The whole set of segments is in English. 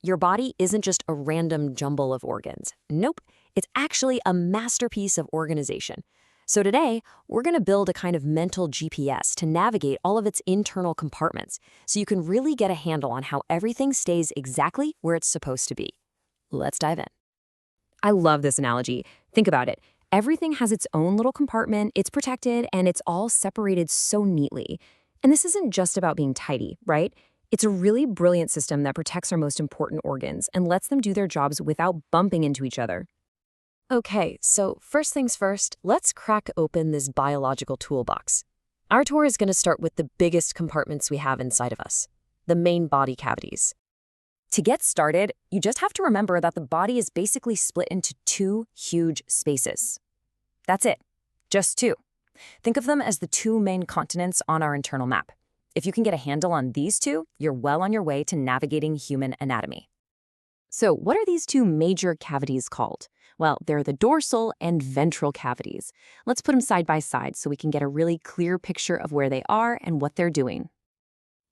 Your body isn't just a random jumble of organs. Nope, it's actually a masterpiece of organization. So today, we're going to build a kind of mental GPS to navigate all of its internal compartments so you can really get a handle on how everything stays exactly where it's supposed to be. Let's dive in. I love this analogy. Think about it. Everything has its own little compartment, it's protected, and it's all separated so neatly. And this isn't just about being tidy, right? It's a really brilliant system that protects our most important organs and lets them do their jobs without bumping into each other. Okay, so first things first, let's crack open this biological toolbox. Our tour is going to start with the biggest compartments we have inside of us, the main body cavities. To get started, you just have to remember that the body is basically split into two huge spaces. That's it, just two. Think of them as the two main continents on our internal map. If you can get a handle on these two, you're well on your way to navigating human anatomy. So what are these two major cavities called? Well, they're the dorsal and ventral cavities. Let's put them side by side so we can get a really clear picture of where they are and what they're doing.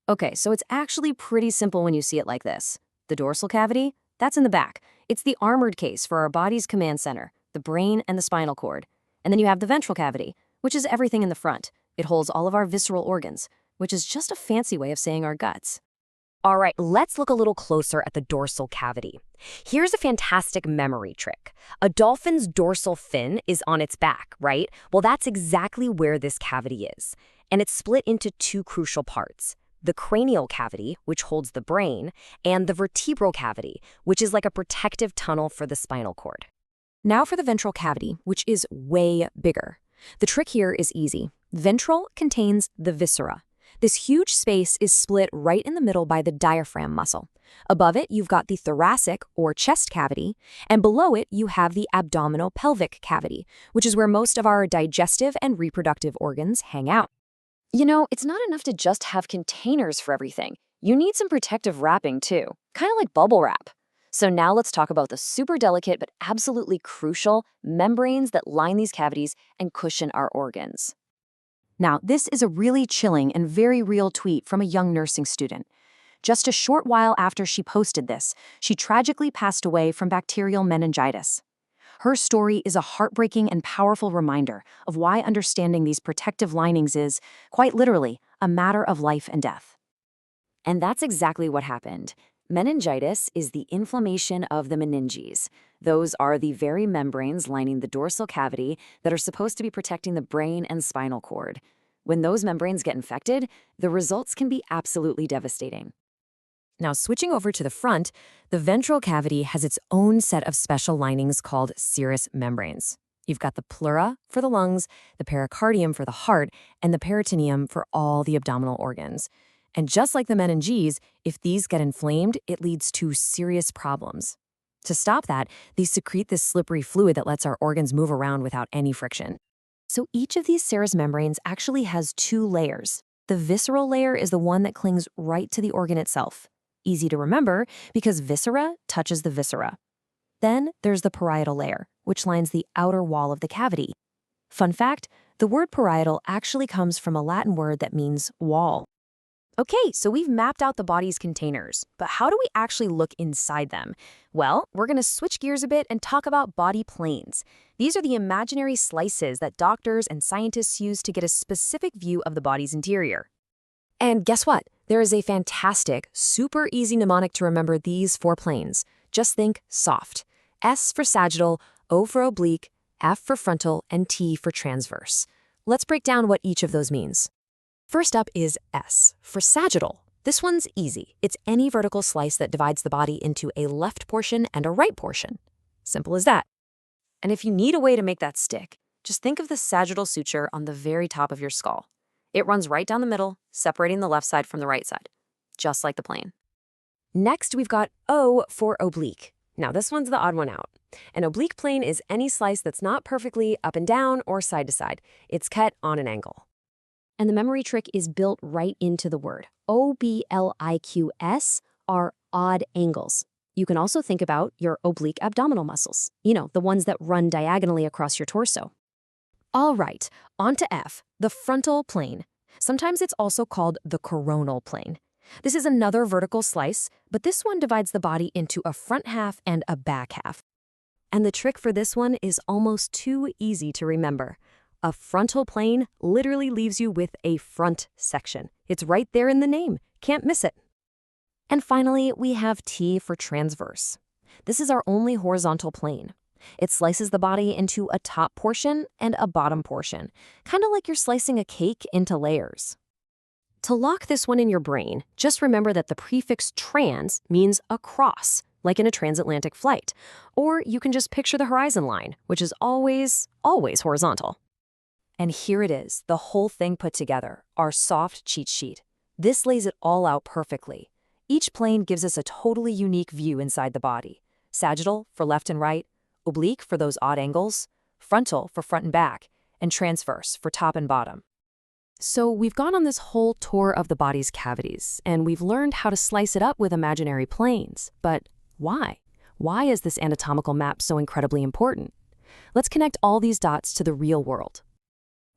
Okay, so it's actually pretty simple when you see it like this. The dorsal cavity, that's in the back. It's the armored case for our body's command center, the brain and the spinal cord. And then you have the ventral cavity, which is everything in the front. It holds all of our visceral organs, which is just a fancy way of saying our guts. All right, let's look a little closer at the dorsal cavity. Here's a fantastic memory trick. A dolphin's dorsal fin is on its back, right? Well, that's exactly where this cavity is. And it's split into two crucial parts: the cranial cavity, which holds the brain, and the vertebral cavity, which is like a protective tunnel for the spinal cord. Now for the ventral cavity, which is way bigger. The trick here is easy. Ventral contains the viscera. This huge space is split right in the middle by the diaphragm muscle. Above it, you've got the thoracic or chest cavity, and below it, you have the abdominal pelvic cavity, which is where most of our digestive and reproductive organs hang out. It's not enough to just have containers for everything. You need some protective wrapping too, kind of like bubble wrap. So now let's talk about the super delicate but absolutely crucial membranes that line these cavities and cushion our organs. Now, this is a really chilling and very real tweet from a young nursing student. Just a short while after she posted this, she tragically passed away from bacterial meningitis. Her story is a heartbreaking and powerful reminder of why understanding these protective linings is, quite literally, a matter of life and death. And that's exactly what happened. Meningitis is the inflammation of the meninges. Those are the very membranes lining the dorsal cavity that are supposed to be protecting the brain and spinal cord. When those membranes get infected, the results can be absolutely devastating. Now, switching over to the front, the ventral cavity has its own set of special linings called serous membranes. You've got the pleura for the lungs, the pericardium for the heart, and the peritoneum for all the abdominal organs. And just like the meninges, if these get inflamed, it leads to serious problems. To stop that, these secrete this slippery fluid that lets our organs move around without any friction. So each of these serous membranes actually has two layers. The visceral layer is the one that clings right to the organ itself. Easy to remember because viscera touches the viscera. Then there's the parietal layer, which lines the outer wall of the cavity. Fun fact, the word parietal actually comes from a Latin word that means wall. Okay, so we've mapped out the body's containers, but how do we actually look inside them? Well, we're going to switch gears a bit and talk about body planes. These are the imaginary slices that doctors and scientists use to get a specific view of the body's interior. And guess what? There is a fantastic, super easy mnemonic to remember these 4 planes. Just think soft. S for sagittal, O for oblique, F for frontal, and T for transverse. Let's break down what each of those means. First up is S, for sagittal. This one's easy. It's any vertical slice that divides the body into a left portion and a right portion. Simple as that. And if you need a way to make that stick, just think of the sagittal suture on the very top of your skull. It runs right down the middle, separating the left side from the right side, just like the plane. Next, we've got O for oblique. Now, this one's the odd one out. An oblique plane is any slice that's not perfectly up and down or side to side. It's cut on an angle. And the memory trick is built right into the word. OBLIQs are odd angles. You can also think about your oblique abdominal muscles, the ones that run diagonally across your torso. All right, on to F, the frontal plane. Sometimes it's also called the coronal plane. This is another vertical slice, but this one divides the body into a front half and a back half. And the trick for this one is almost too easy to remember. A frontal plane literally leaves you with a front section. It's right there in the name. Can't miss it. And finally, we have T for transverse. This is our only horizontal plane. It slices the body into a top portion and a bottom portion, kind of like you're slicing a cake into layers. To lock this one in your brain, just remember that the prefix trans means across, like in a transatlantic flight. Or you can just picture the horizon line, which is always horizontal. And here it is, the whole thing put together, our soft cheat sheet. This lays it all out perfectly. Each plane gives us a totally unique view inside the body. Sagittal for left and right, oblique for those odd angles, frontal for front and back, and transverse for top and bottom. So we've gone on this whole tour of the body's cavities, and we've learned how to slice it up with imaginary planes. But why? Why is this anatomical map so incredibly important? Let's connect all these dots to the real world.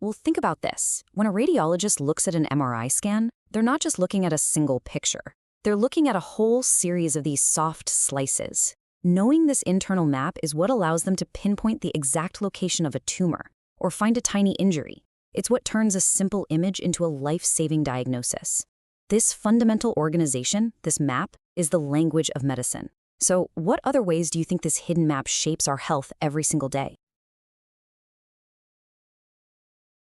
Well, think about this. When a radiologist looks at an MRI scan, they're not just looking at a single picture. They're looking at a whole series of these soft slices. Knowing this internal map is what allows them to pinpoint the exact location of a tumor or find a tiny injury. It's what turns a simple image into a life-saving diagnosis. This fundamental organization, this map, is the language of medicine. So what other ways do you think this hidden map shapes our health every single day?